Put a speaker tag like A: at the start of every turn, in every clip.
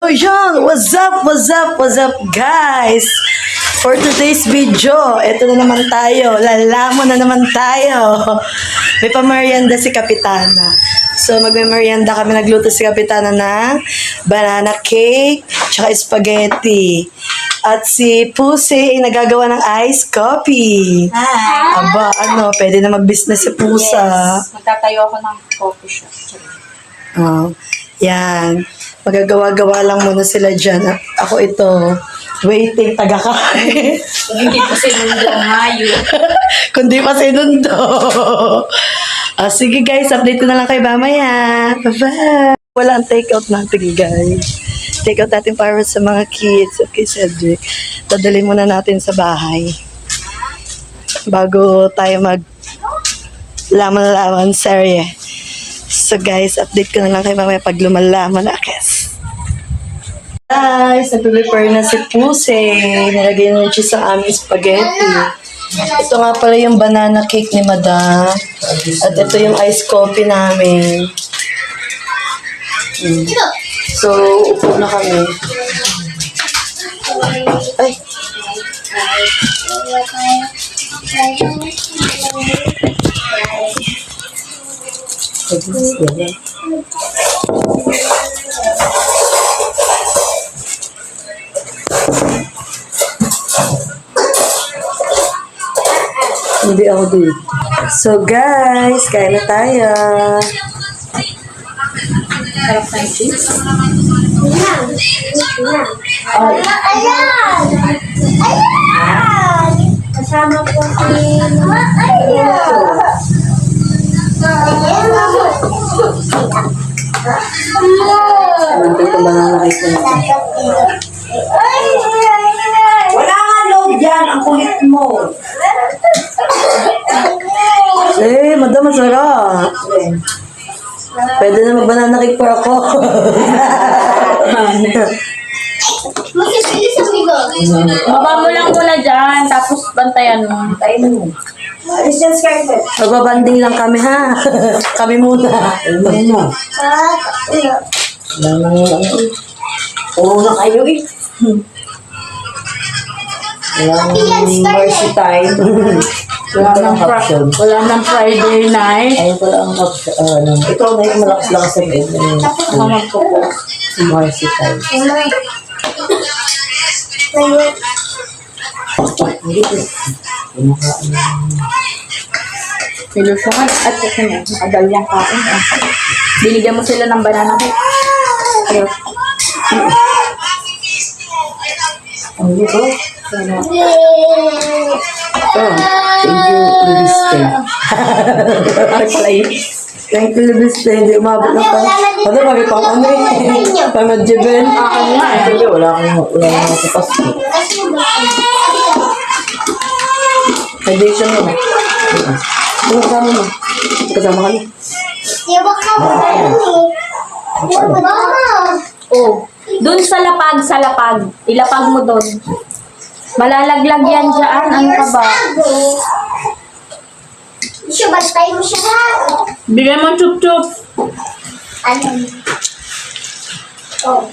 A: So yun, what's up guys? For today's video, eto na naman tayo, lalamon na naman tayo. May pamerienda si Kapitana. So magme-merienda kami, nagluto si Kapitana ng banana cake, tsaka spaghetti. At si Pusi ay nagagawa ng iced coffee.
B: Hi!
A: Aba, pwede na mag-business si Pusa.
B: Yes. Magtatayo ako ng coffee shop.
A: Oh, yan. Magagawa-gawa lang muna sila dyan. At ako ito, waiting, taga-kain.
B: Hindi ko sinundo ngayon.
A: Kundi pa sinundo. Sige guys, update ko na lang kayo mamaya. Bye-bye. Wala ang take-out natin guys. Take-out natin para sa mga kids at kay Cedric. Dadali muna natin sa bahay. Bago tayo laman serye. So guys, update ko na lang kayo mamaya pag lumalaman na guys. Guys, nag-prepare na si Pusi. Nilagay na yung cheese ang aming spaghetti. Ito nga pala yung banana cake ni Madam. At ito yung iced coffee namin. So, upo na kami. Ay! Hindi ako dito. So guys, kain na tayo.
B: Sarap ng cheese.
C: Ayan! Kasama po si
A: Ito yung banana cake na ito.
C: Wala nga loob dyan, ang kulit mo.
A: Madam, masarap. Pwede na mag-banana cake for ako.
C: Magkakili sa bigo.
B: Baba mo lang muna dyan, tapos bantayan mo. Bantayan mo.
C: Christian Scarlet.
A: Magbabanding lang kami ha. Kami muna. Ano? Oo na kayo eh. Mercy time.
B: Wala nang Friday night.
A: Ayun pala ang ito na yung malakas-lakas sa bed.
B: Mamag ko po.
A: Mercy time. Hindi ko.
B: Nilusungan at kasi makagal yung kain. Binigyan mo sila ng banana cake. Ayun.
A: Ang dito. Thank you, Libiste. Thank you, Libiste. Hindi umabot na pa. Ano, mami pang ano eh. Pang-adjeben.
B: Akin nga eh.
A: Hindi, wala akong matapas. Addiction mo. Ano kasama mo? Kasama kami.
C: Yabak ka mo na yun eh. Mama!
B: Oh, dun sa lapag. Ilapag mo dun. Malalaglag yan dyan. Ano ka ba?
C: Siya, bantay mo siya ha.
B: Bigyan mo chup-chup.
C: Ano? Oh.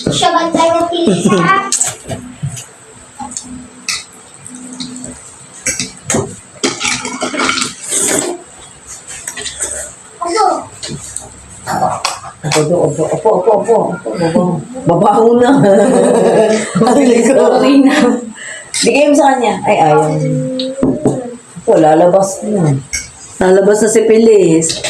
C: Siya, bantay mo pilis ha. Ano?
A: Opo. Babaho na.
B: Sorry na.
A: Bigay mo sa kanya. Ay, ayaw. Opo, lalabas na. Lalabas na si Pilis.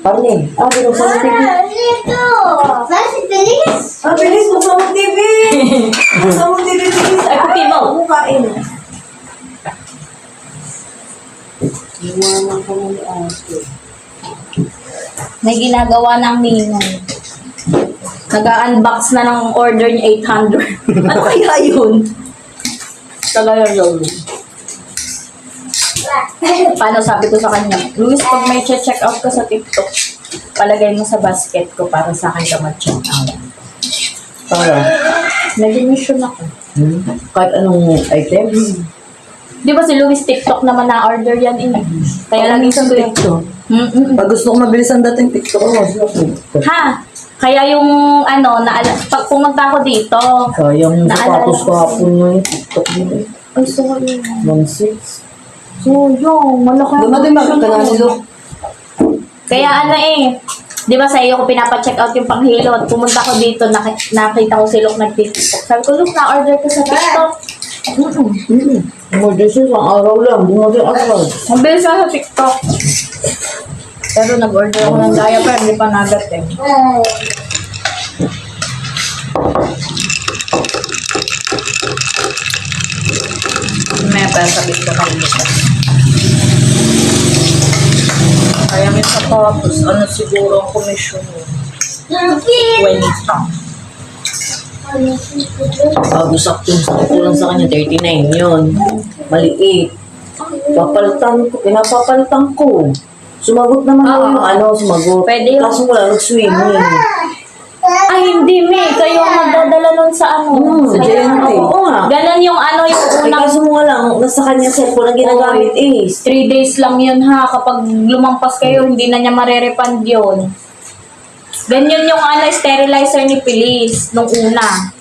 A: Parne. Binuksan mo TV.
C: Dito! Saan si Pilis?
A: Pilis, buksan mo TV. Buksan mo TV, Pilis.
B: Ay, puti mo.
A: Bukain. Iwanan ka mo ni Ate.
B: May ginagawa ng Ninong. Nag-unbox na ng order niya 800. Ano kaya yun? Tagalan yun. Paano sabi ko sa kanya, Luis, pag may check out ka sa TikTok, palagay mo sa basket ko para sa akin ka mag-check out.
A: Para.
B: Nag-mission ako.
A: Kahit anong items.
B: Di ba si Luis TikTok naman na-order yan Kaya laging
A: isang
B: sabi.
A: TikTok. Pag gusto ko mabilis ang dating TikTok ko,
B: Ha? Kaya yung pag pumunta ako dito,
A: sayang
B: Naalala
A: sapatos
B: ko.
A: kahapon yung TikTok din.
B: ay sorry.
A: 1.6.
B: So, yung malaki.
A: Dumating makita na sila.
B: Kaya di ba sa iyo ko pinapacheck out yung panghilot. Pumunta ko dito, nakita ko si Luke nag-TikTok. Sabi ko, Luke, na-order ko sa TikTok.
A: Emergency, isang araw lang. Dumating agad.
B: Mabilis na sa TikTok. Pero nag-order ako ng diaper, hindi pa nagat eh. May pa sabi ko kalimutan. Kaya may sapatos, ano siguro ang komisyon mo? 20
A: Bago sakto lang sa kanya, 39 yun. Maliit. Pinapapalitan ko. Sumagot naman ako yung sumagot.
B: Pwede yun.
A: Kaso wala nag-swimming.
B: Ay, hindi, May. Kayo ang magdadala nun sa
A: Sa JNT. Oo nga.
B: Ganon yung yung unang
A: Kaso mo lang, nasa kanya cellphone ang ginagamit is.
B: 3 days lang yun ha. Kapag lumampas kayo, hindi na niya marerepand yun. Ganyan yung sterilizer ni Feliz nung una.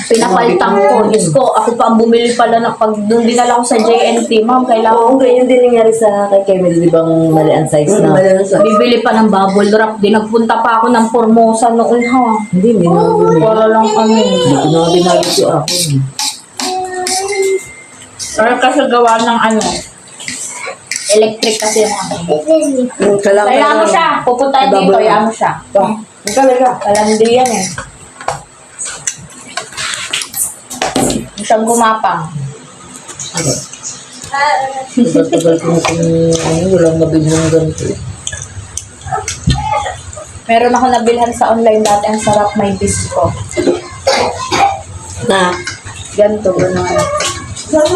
B: Pinapalitan ko. Diyos ko, ako pa ang bumili pala na pag doon dinala ko sa JNT. Ma'am, kailangan
A: Oo, ganyan din nangyari sa kay Kemel, di bang mali ang size na?
B: bibili pa ng bubble wrap. Di nagpunta pa ako ng Formosa noon ha.
A: Hindi na.
B: Para lang
A: Hindi ko na ginagit yung ako.
B: Or kasi gawa ng electric kasi yung Kailangan mo siya. Pupuntahan dito, kaya mo siya. Kalandi yan eh. Isang gumapang.
A: Tagal ko kung walang mabili ng ganito.
B: Meron ako nabilhan sa online dati. Ang sarap, may disco.
A: Na?
B: Ganito, gano'n. Kasi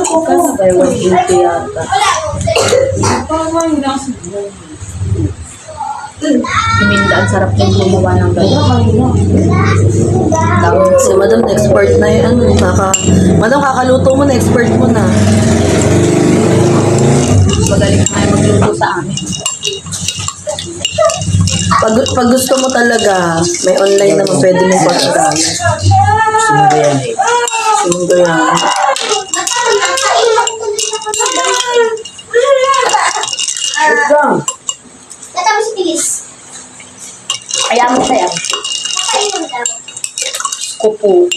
B: by 180 yata. Minda, ang sarap yung gumawa ng gano'n.
A: Si Madam, expert na yan. Madam, kakaluto mo na, expert mo na.
B: Magaling na kayo magluto sa amin.
A: Pag gusto mo talaga, may online naman pwede mong pag-aral. Sumundo yan eh. Sumundo yan. Wait lang.
C: Natapos si Pilis.
B: Kaya mo siya yan.
C: Kain mo daw.
B: Kupo.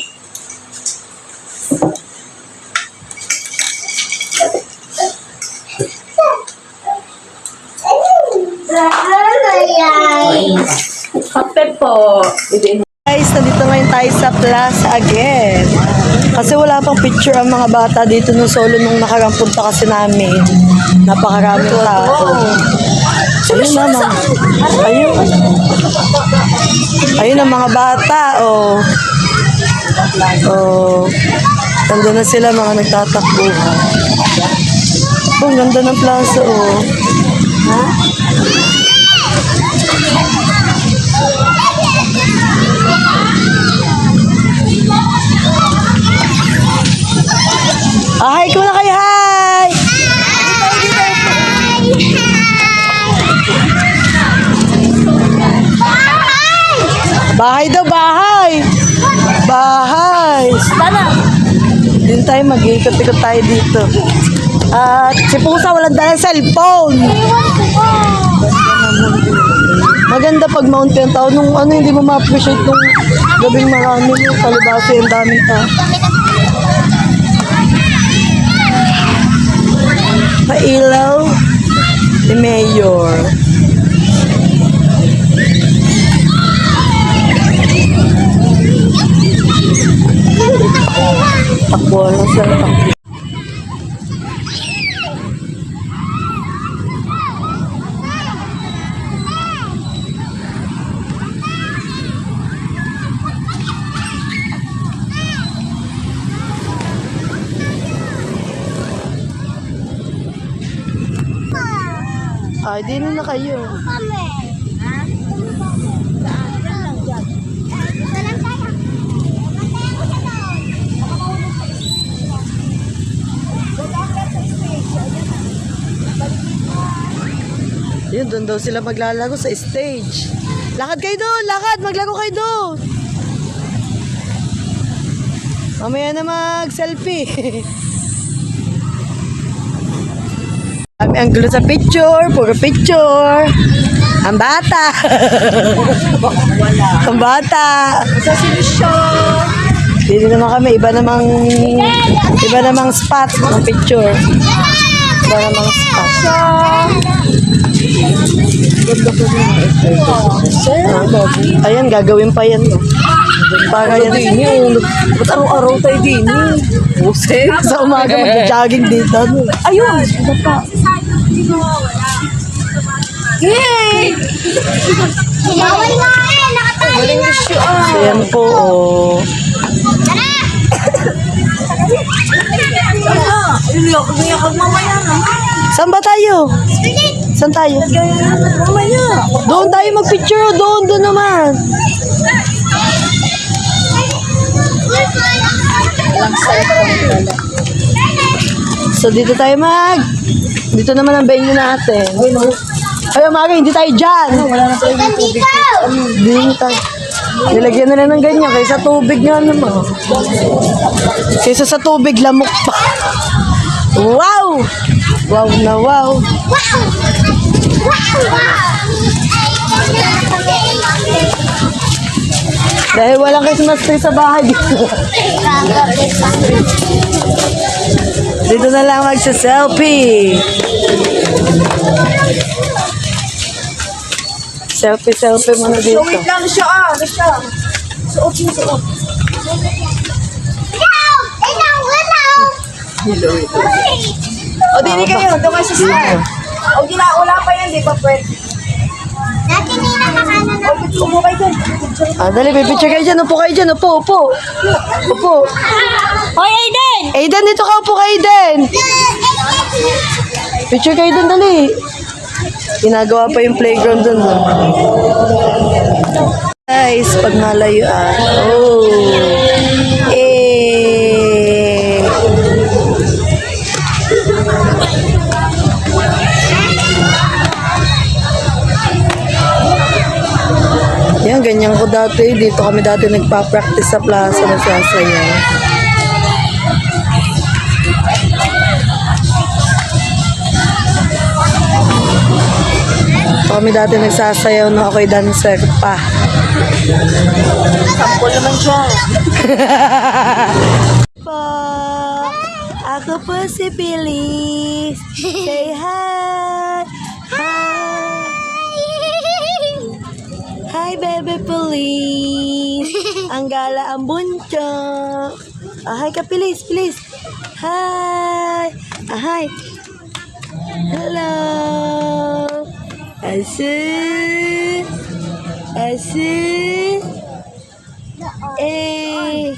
B: Kape po.
A: Guys, nandito ngayon tayo sa plaza again. Kasi wala pang picture ang mga bata dito nung solo nung nakarang punta kasi namin. Napakaraming tao. Ayun naman. Ayun. Ayun ang mga bata, oh. Oh. Nandun na sila mga nagtatakbo. Oh, ang ganda ng plaza, oh. Hi ko na kayo, hi! Bahay daw, bahay! Bahay!
B: Sana.
A: Din tayo, mag-ikot-ikot tayo dito. At si Pusa walang dalang cellphone. Maganda pag mountain tao. Nung hindi mo ma-appreciate nung gabing marami yung palibasa yung daming tao. Pailaw ni Mayor. Takbo lang sa takbo. Ay, di na kayo.
C: Kami. Ha? Saan lang dyan?
A: Yun, doon daw sila maglalago sa stage. Lakad kayo doon! Lakad! Maglago kayo doon! Mamaya na mag-selfie. Kami ang gulo sa picture. Puro picture. Ang bata. Ang bata.
B: Sa sinisyon.
A: Dito naman kami. Iba namang spot ng picture. Iba namang spot. Ayan, gagawin pa yan. No? Para yan.
D: Ba't araw-araw tayo din? Buse.
A: Sa umaga, mag-jogging dito. No?
B: Ayun! Iba pa. Yay!
C: Bawal nga eh. Nakatayo
D: Galing
C: na.
D: issue
A: So, yan po. Oh.
C: Tara.
D: Hindi ako mayakag mamaya na.
A: Saan ba tayo? Saan tayo?
D: Mamaya.
A: Doon tayo mag-picture. Doon naman. So, dito tayo Dito naman ang venue natin. Ay, umaga, hindi tayo dyan.
C: Nandito.
A: Hindi tayo. Nilagyan na lang ng ganyan kaysa tubig nga naman. Kaysa sa tubig, lamok pa. Wow! Wow na wow.
C: Wow.
A: Dahil walang Christmas tree sa bahay dito. Dito na lang magsa-selfie. Selfie muna dito.
D: So, wait lang siya Ano siya? Suot mo, suot. O, dini kayo. Doon kayo sa stand. O, wala pa yan. Di pa pwede.
C: Dati nila makanan na.
D: Upo kayo dun.
A: Dali, pipicture kayo dyan. Upo kayo dyan. Upo.
B: Hoy, Aiden!
A: Aiden, dito ka. Upo ka, Aiden. Picture kayo dun, dali. Ginagawa pa yung playground dun. No? Guys, pag malayuan. Oh. Eh. Yan, ganyan ko dati. Dito kami dati nagpa-practice sa plaza na sasayaw. Kami dati nagsasayaw na ako'y dancer pa.
D: Sample naman siya.
A: Po, ako po si Billy. Say hi. Hi. Hi, baby police. Ang gala ang bunchok. Hi ka, please. Hi. Hi. Hello. Asin. Ay,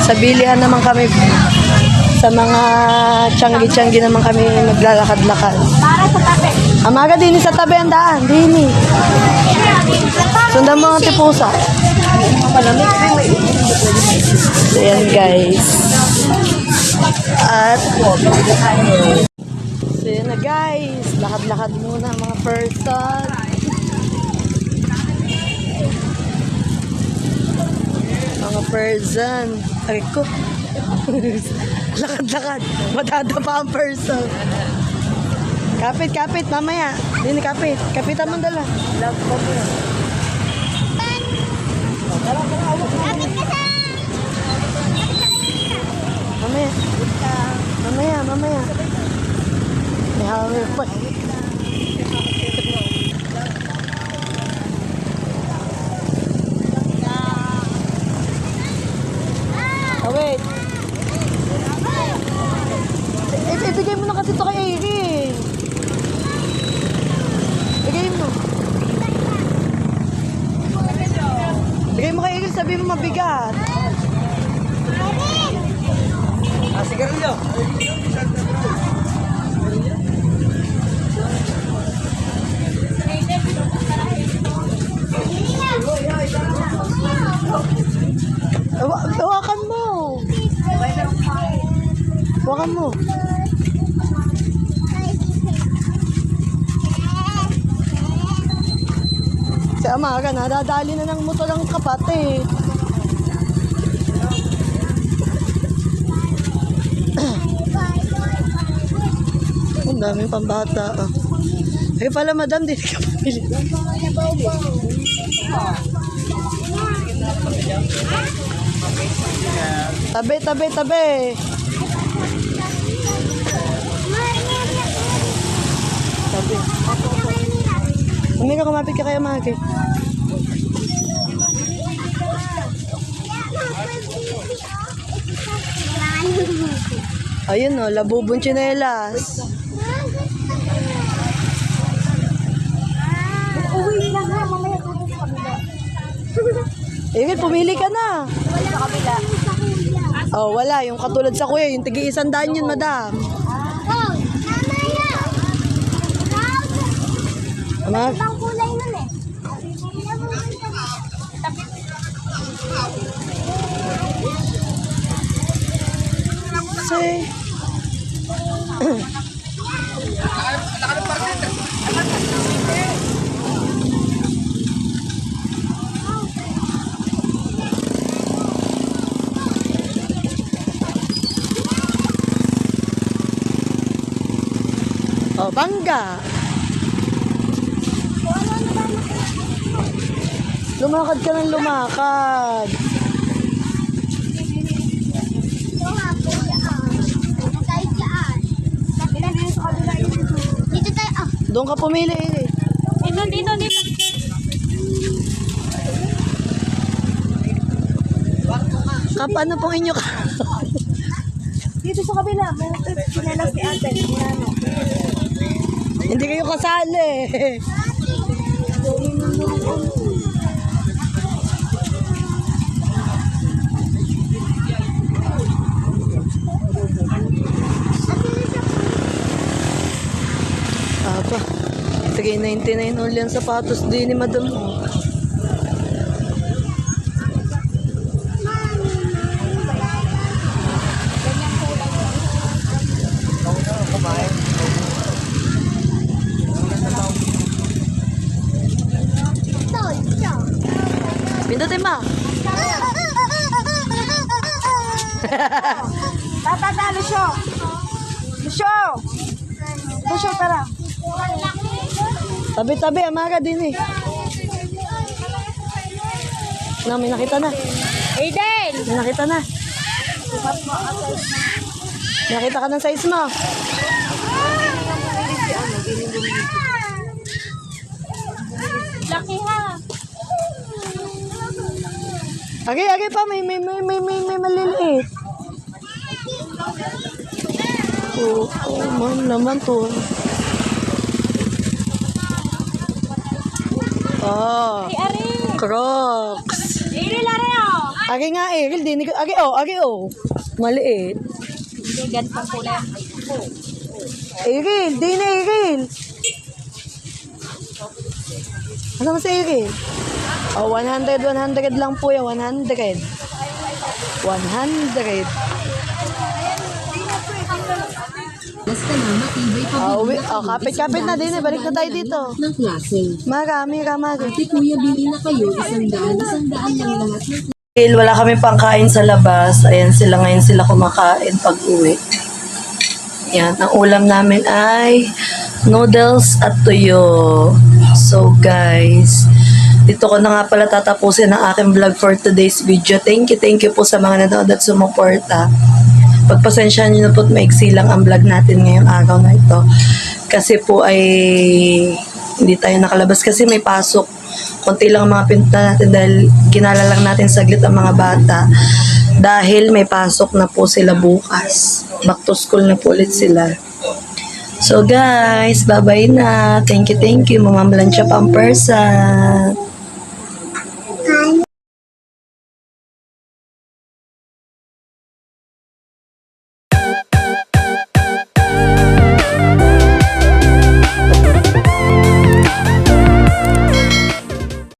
A: sa bilihan naman kami. Sa mga tiyanggi-tiyanggi naman kami maglalakad-lakad.
B: Para sa tabi.
A: Amaga din sa tabi ang daan. Dini. Sundan mo ang tipusa. So, yan guys. At so yan na guys. Lakad-lakad muna mga person. Mga person. Ay ko. Lakad-lakad. Matadapa ang person. Kapit. Mamaya. Dini kapit. Kapitan mo dala.
C: Kapit ka sa...
A: Mamaya. May hammer pa. Oh, wait. Ibigay mo na kasi ito kay Aileen. Bigay mo. Bigay mo kay Aileen, sabi mo mabigat.
D: Sigarilyo.
A: Hawakan mo. Si Amaga, nadadali na ng motor ang kapatid. Ang daming pambata. Oh. Ay pala, madam, di ka pamili. Tabi, tabi, tabi. Tabi. Umika, kumapit ka kaya Maki. Ayun o, labubong tsinelas.
C: Uwi na nga, mamaya dito sa kabila.
A: Ingrid, pumili ka na.
C: Wala sa kabila. Sa kuya.
A: Oh, wala. Yung katulad sa kuya, yung tigi-100 yun, madam.
C: Oh, mamaya.
A: Ama,
C: Ibang kulay nun eh.
A: say. Oh, bangga. Lumakad ka ng lumakad.
C: Dito tayo. Ah,
A: Doon ka pumili.
B: Dito.
A: Kap, ano pong inyo ka?
D: Dito sa kabila. May sinelas ni ate. Ano?
A: Hindi kayo kasali. Apa, 399 only ang sapatos din ni madam.
C: ito, ito.
A: Pindutin mo.
D: Tata, Lucio. Lucio. Lucio, tara.
A: Tabi-tabi, amaga din eh. Na, may nakita na.
B: Aiden!
A: May nakita na. May nakita ka ng size mo.
B: Laki ha!
A: Agi pa, may maliliit. Oh, man naman to. Oh,
B: Ari!
A: Crocs.
B: Iril, Ari oh!
A: Agi nga, Eril, dinig ko. Agi oh. Maliit.
B: Hindi, ganitong kulay.
A: Eril, di na Eril. Ano mo si Eril? Oh, 100 lang po yan, 100. 100.
E: Basta na matibay pa
A: Kapit-kapit na din eh. Balik na tayo dito.
E: ng klase.
A: Mara.
E: Ate kuya, bili na kayo. 100 lang lahat ng
A: Dahil wala kami pangkain sa labas, ayan sila ngayon sila kumakain pag uwi. Yan, ang ulam namin ay noodles at tuyo. So guys, dito ko na nga pala tatapusin ang aking vlog for today's video. Thank you po sa mga nanood at sumuporta. Pagpasensyahan nyo na po at maiksi lang ang vlog natin ngayong araw na ito. Kasi po ay hindi tayo nakalabas kasi may pasok. Konti lang ang mga pinta natin dahil ginala lang natin saglit ang mga bata. Dahil may pasok na po sila bukas. Back to school na po ulit sila. So guys, bye-bye na. Thank you. Mamamlansya Pampersa.